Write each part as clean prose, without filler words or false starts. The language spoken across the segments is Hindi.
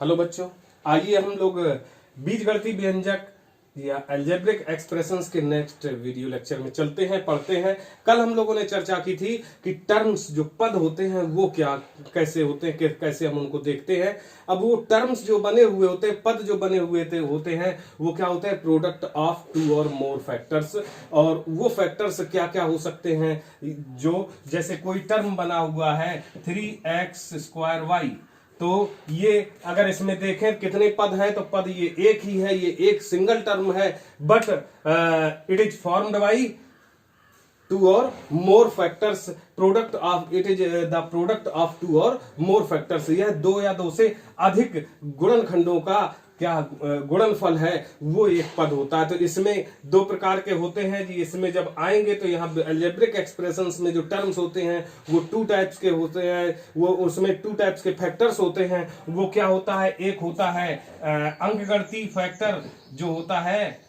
हेलो बच्चों, आइए हम लोग बीजगणितीय व्यंजक या अलजेब्रिक एक्सप्रेशंस के नेक्स्ट वीडियो लेक्चर में चलते हैं, पढ़ते हैं। कल हम लोगों ने चर्चा की थी कि टर्म्स जो पद होते हैं वो क्या कैसे होते हैं, कैसे हम उनको देखते हैं। अब वो टर्म्स जो बने हुए होते हैं, पद जो बने हुए होते हैं वो क्या होते हैं? Product of two or more factors. और वो फैक्टर्स क्या क्या हो सकते हैं? जो जैसे कोई टर्म बना हुआ है 3x² y, तो ये अगर इसमें देखें कितने पद हैं, तो पद ये एक ही है, ये एक सिंगल टर्म है, but it is formed by two or more factors. Product of it is the product of two or more factors. यह दो या दो से अधिक गुणनखंडों का क्या गुणनफल है, वो एक पद होता है। तो इसमें दो प्रकार के होते हैं जी। इसमें जब आएंगे तो यहाँ अलजेब्रिक एक्सप्रेशंस में जो टर्म्स होते हैं वो टू टाइप्स के होते हैं। वो उसमें टू टाइप्स के फैक्टर्स होते हैं। वो क्या होता है? एक होता है अंकगणितीय फैक्टर जो होता है,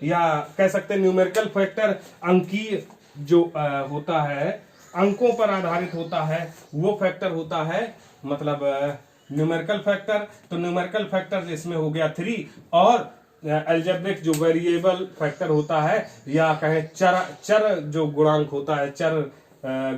या कह सकते हैं न्यूमेरिकल फैक्टर। अंकीय जो होता है, अंकों पर आधारित होता है, वो फैक्टर होता है, मतलब न्यूमेरिकल फैक्टर। तो न्यूमेरिकल फैक्टर इसमें हो गया 3, और अलजेब्रिक जो वेरिएबल फैक्टर होता है, या कहें चर जो गुणांक होता है, चर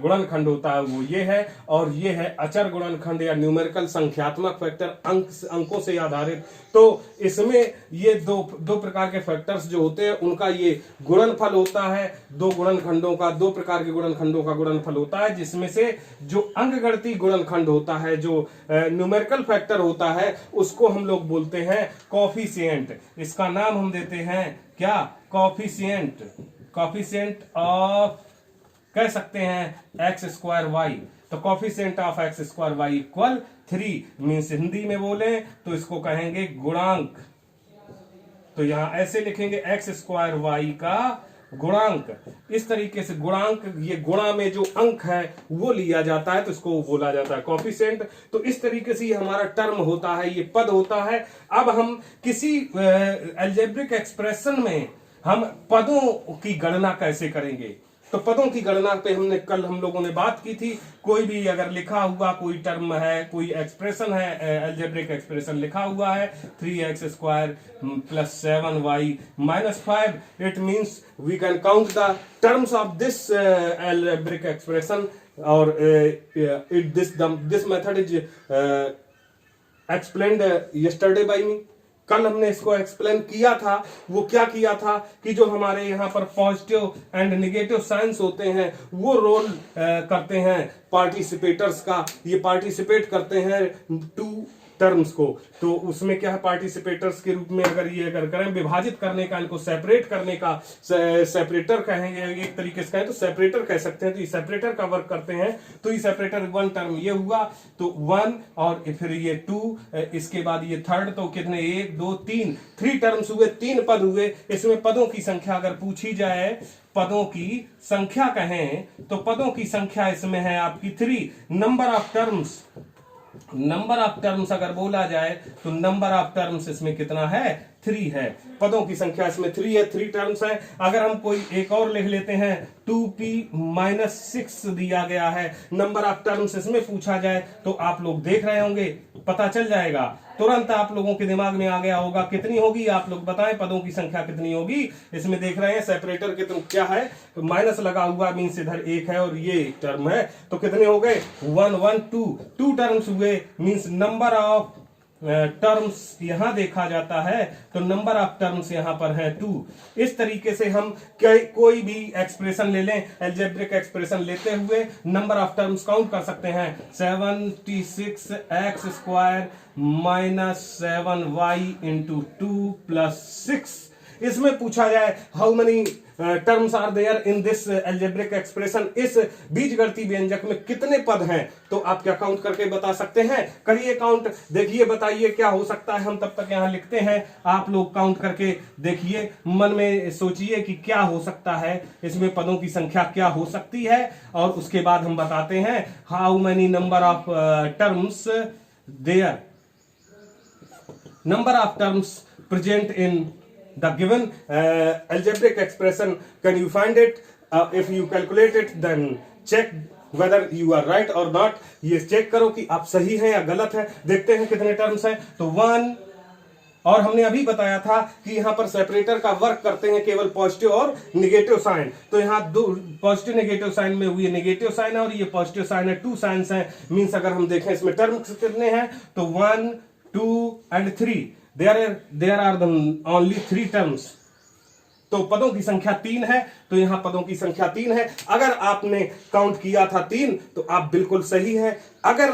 गुणनखंड होता है, वो ये है। और ये है अचर गुणनखंड या न्यूमेरिकल संख्यात्मक फैक्टर, अंकों से आधारित। तो इसमें ये दो प्रकार के फैक्टर्स जो होते हैं उनका ये गुणनफल होता है। दो प्रकार के गुणनखंडों का गुणनफल होता है, जिसमें से जो अंकगणितीय गुणनखंड होता है, जो न्यूमेरिकल फैक्टर होता है, उसको हम लोग बोलते हैं कॉफिशिएंट। इसका नाम हम देते हैं क्या? कॉफिशिएंट ऑफ, कह सकते हैं x²y। तो coefficient of x²y equal 3 means, Hindi में बोले तो इसको कहेंगे गुणांक। तो यहां ऐसे लिखेंगे x² का गुणांक। इस तरीके से गुणांक, ये गुणा में जो अंक है वो लिया जाता है, तो इसको बोला जाता है कॉफिशिएंट। तो इस तरीके से ये हमारा टर्म होता है, ये पद होता है। अब हम किसी अलजेब्रिक एक्सप्रेशन में हम पदों की गणना कैसे करेंगे? तो पदों की गणना पे कल हम लोगों ने बात की थी। कोई भी अगर लिखा हुआ कोई टर्म है, कोई एक्सप्रेशन है, अलजेब्रिक एक्सप्रेशन लिखा हुआ है 3x² + 7y - 5, it means we can count the terms of this algebraic expression. और this method is explained yesterday by me. कल हमने इसको एक्सप्लेन किया था। वो क्या किया था कि जो हमारे यहाँ पर पॉजिटिव एंड नेगेटिव साइंस होते हैं वो रोल करते हैं पार्टिसिपेटर्स का। ये पार्टिसिपेट करते हैं टू टर्म्स को। तो उसमें क्या है, पार्टिसिपेटर्स के रूप में अगर करें, विभाजित करने का, इनको सेपरेट करने का, सेपरेटर कहेंगे, एक तरीके से कहें तो सेपरेटर कह सकते हैं। तो ये सेपरेटर का वर्क करते हैं। तो ये सेपरेटर वन टर्म ये हुआ, तो 1, और फिर ये 2, इसके बाद ये थर्ड, तो कितने? 1 2 3, 3 टर्म्स हुए, 3 पद हुए। इसमें पदों की संख्या अगर पूछी जाए, पदों की संख्या कहें, तो पदों की संख्या इसमें है आपकी 3। नंबर ऑफ टर्म्स अगर बोला जाए तो नंबर ऑफ टर्म्स इसमें कितना है? 3 है। पदों की संख्या इसमें 3 है, 3 टर्म्स है। अगर हम कोई एक और लिख लेते हैं, 2p - 6 दिया गया है। नंबर ऑफ टर्म्स इसमें पूछा जाए तो आप लोग देख रहे होंगे, पता चल जाएगा तुरंत, आप लोगों के दिमाग में आ गया होगा। कितनी होगी? आप लोग बताएं पदों की संख्या कितनी होगी। इसमें देख रहे हैं सेपरेटर के तो क्या है, माइनस लगा हुआ, मीन्स इधर 1 है और ये टर्म है। तो कितने हो गए? 1 1 2 टर्म्स हुए, मीन्स नंबर ऑफ टर्म्स यहां देखा जाता है, तो नंबर ऑफ टर्म्स यहां पर है 2। इस तरीके से हम कोई भी एक्सप्रेशन ले लें, अलजेब्रिक एक्सप्रेशन लेते हुए नंबर ऑफ टर्म्स काउंट कर सकते हैं। 76x² - 7y × 2 + 6। इसमें पूछा जाए how many terms are there in this algebraic expression, इस बीजगणितीय व्यंजक में कितने पद हैं, तो आप क्या काउंट करके बता सकते हैं? करिए काउंट, देखिए बताइए क्या हो सकता है। हम तब तक यहां लिखते हैं, आप लोग काउंट करके देखिए, मन में सोचिए कि क्या हो सकता है, इसमें पदों की संख्या क्या हो सकती है, और उसके बाद हम बताते हैं how many number of terms there, number of terms present in the given algebraic expression. Can you find it? If you calculate it, then check whether you are right और नॉट, ये चेक करो कि आप सही है या गलत है। देखते हैं कितने टर्म्स हैं, तो 1, और हमने अभी बताया था कि यहां पर सेपरेटर का वर्क करते हैं केवल पॉजिटिव और नेगेटिव साइन, तो यहां दो पॉजिटिव नेगेटिव साइन में हुई नेगेटिव साइन है और ये पॉजिटिव साइन है, 2 साइंस हैं। मींस अगर हम देखें इसमें टर्म्स कितने हैं, तो 1, 2 and 3, there are only 3 terms. तो पदों की संख्या 3 है, तो यहां पदों की संख्या 3 है। अगर आपने काउंट किया था 3 तो आप बिल्कुल सही है। अगर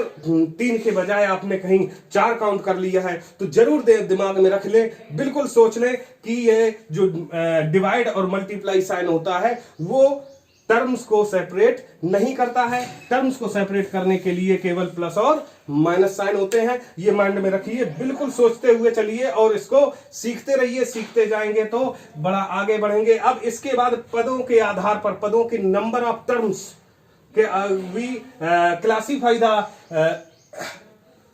3 के बजाय आपने कहीं 4 काउंट कर लिया है तो जरूर दिमाग में रख ले, बिल्कुल सोच ले कि ये जो डिवाइड और मल्टीप्लाई साइन होता है वो टर्म्स को सेपरेट नहीं करता है। टर्म्स को सेपरेट करने के लिए केवल प्लस और माइनस साइन होते हैं। ये माइंड में रखिए, बिल्कुल सोचते हुए चलिए और इसको सीखते रहिए, सीखते जाएंगे तो बड़ा आगे बढ़ेंगे। अब इसके बाद पदों के आधार पर, पदों के नंबर ऑफ टर्म्स के we classify the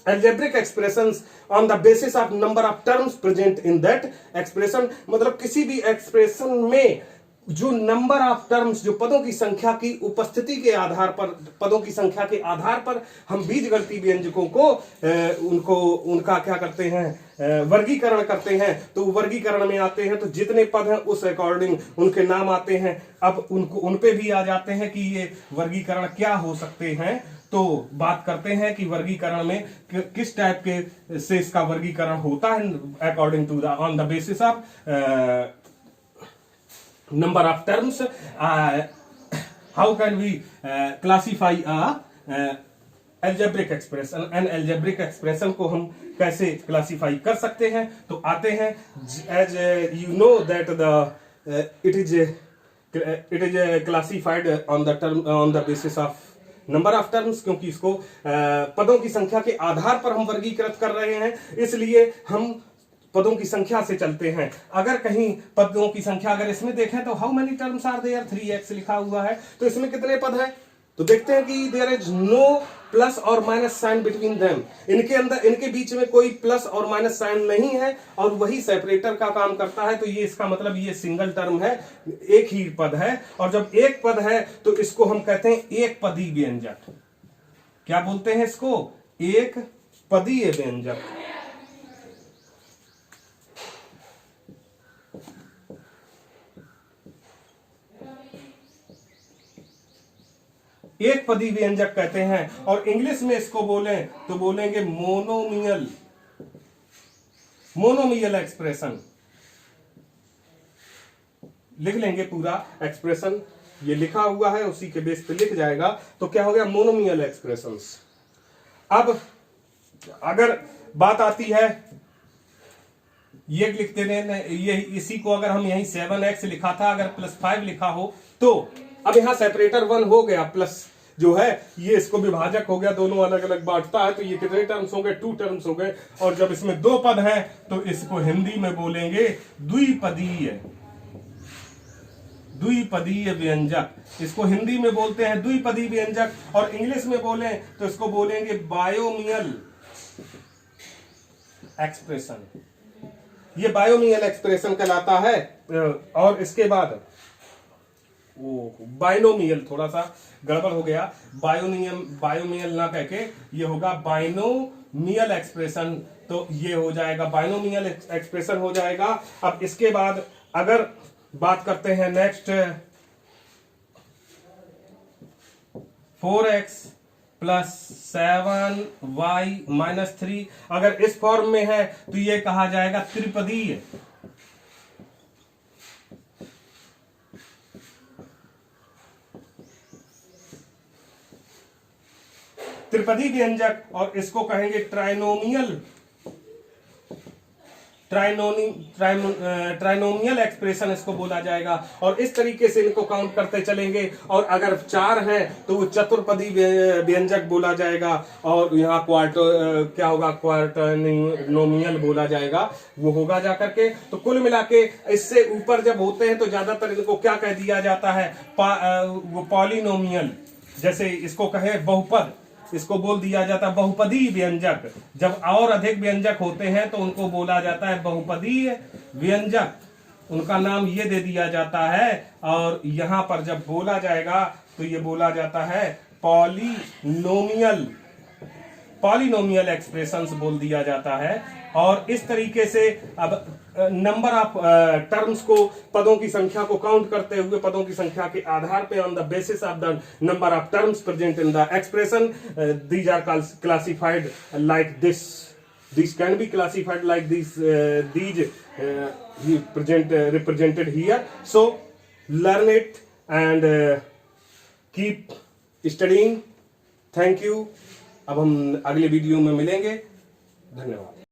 algebraic expressions on the basis of number of terms present in that expression। मतलब किसी भी एक्सप्रेशन में जो नंबर ऑफ टर्म्स, जो पदों की संख्या की उपस्थिति के आधार पर, पदों की संख्या के आधार पर हम बीजगणितीय व्यंजकों को उनका क्या करते हैं, वर्गीकरण करते हैं। तो वर्गीकरण में आते हैं तो जितने पद हैं उस अकॉर्डिंग उनके नाम आते हैं। अब उन पे भी आ जाते हैं कि ये वर्गीकरण क्या हो सकते हैं। तो बात करते हैं कि वर्गीकरण में किस टाइप के से इसका वर्गीकरण होता है, according to the on the basis of number of terms। how can we classify a algebraic expression। an algebraic expression को हम कैसे क्लासीफाई कर सकते हैं, तो आते हैं as you know that the it is classified on the basis of number of terms, क्योंकि इसको पदों की संख्या के आधार पर हम वर्गीकृत कर रहे हैं, इसलिए हम पदों की संख्या से चलते हैं। अगर कहीं पदों की संख्या अगर इसमें देखें तो how many terms are there, 3x लिखा हुआ है, तो इसमें कितने पद हैं, तो देखते हैं कि देयर इज नो प्लस और माइनस साइन बिटवीन देम। इनके अंदर, इनके बीच में कोई प्लस और माइनस साइन नहीं है और वही सेपरेटर का काम करता है। तो ये इसका मतलब ये सिंगल टर्म है, एक ही पद है। और जब एक पद है तो इसको हम कहते हैं एक पदी व्यंजक। क्या बोलते हैं इसको, एक पदीय व्यंजक। एक पदी व्यंजक कहते हैं। और इंग्लिश में इसको बोलें तो बोलेंगे मोनोमियल एक्सप्रेशन। लिख लेंगे पूरा एक्सप्रेशन, ये लिखा हुआ है उसी के बेस पे लिख जाएगा। तो क्या हो गया, मोनोमियल एक्सप्रेशंस। अब अगर बात आती है, ये लिखते हैं, ये इसी को अगर हम यहीं 7x लिखा था, अगर +5 लिखा हो तो अब यहां सेपरेटर 1 हो गया, प्लस जो है ये इसको विभाजक हो गया, दोनों अलग अलग बांटता है। तो ये कितने टर्म्स हो गए, 2 टर्म्स हो गए। और जब इसमें 2 पद हैं तो इसको हिंदी में बोलेंगे द्विपदीय व्यंजक। इसको हिंदी में बोलते हैं द्विपदी व्यंजक, और इंग्लिश में बोले तो इसको बोलेंगे बायोमियल एक्सप्रेशन। ये बायोमियल एक्सप्रेशन कहलाता है। और इसके बाद बाइनोमियल, थोड़ा सा गड़बड़ हो गया, बायोमियल ना कह के ये होगा बाइनोमियल एक्सप्रेशन। तो ये हो जाएगा बाइनोमियल एक्सप्रेशन हो जाएगा। अब इसके बाद अगर बात करते हैं नेक्स्ट, 4x + 7y - 3, अगर इस फॉर्म में है तो ये कहा जाएगा त्रिपदीय। त्रिपदी व्यंजक, और इसको कहेंगे ट्राइनोमियल एक्सप्रेशन इसको बोला जाएगा। और इस तरीके से इनको काउंट करते चलेंगे। और अगर 4 हैं तो वो चतुर्पदी व्यंजक बोला जाएगा। और यहाँ क्या होगा, क्वार्टरनोमियल बोला जाएगा, वो होगा जाकर के। तो कुल मिला के इससे ऊपर जब होते हैं तो ज्यादातर इनको क्या कह दिया जाता है, वो पॉलिनोमियल। जैसे इसको कहे बहुपद, इसको बोल दिया जाता है बहुपदी व्यंजक। जब और अधिक व्यंजक होते हैं तो उनको बोला जाता है बहुपदीय व्यंजक, उनका नाम ये दे दिया जाता है। और यहां पर जब बोला जाएगा तो ये बोला जाता है पॉलिनोमियल एक्सप्रेशंस बोल दिया जाता है। और इस तरीके से अब नंबर ऑफ टर्म्स को, पदों की संख्या को काउंट करते हुए पदों की संख्या के आधार पे, on the basis of the number of terms present in the expression, these are classified like this. These can be classified like this, represented here. So learn it and keep studying. Thank you. अब हम अगले वीडियो में मिलेंगे। धन्यवाद।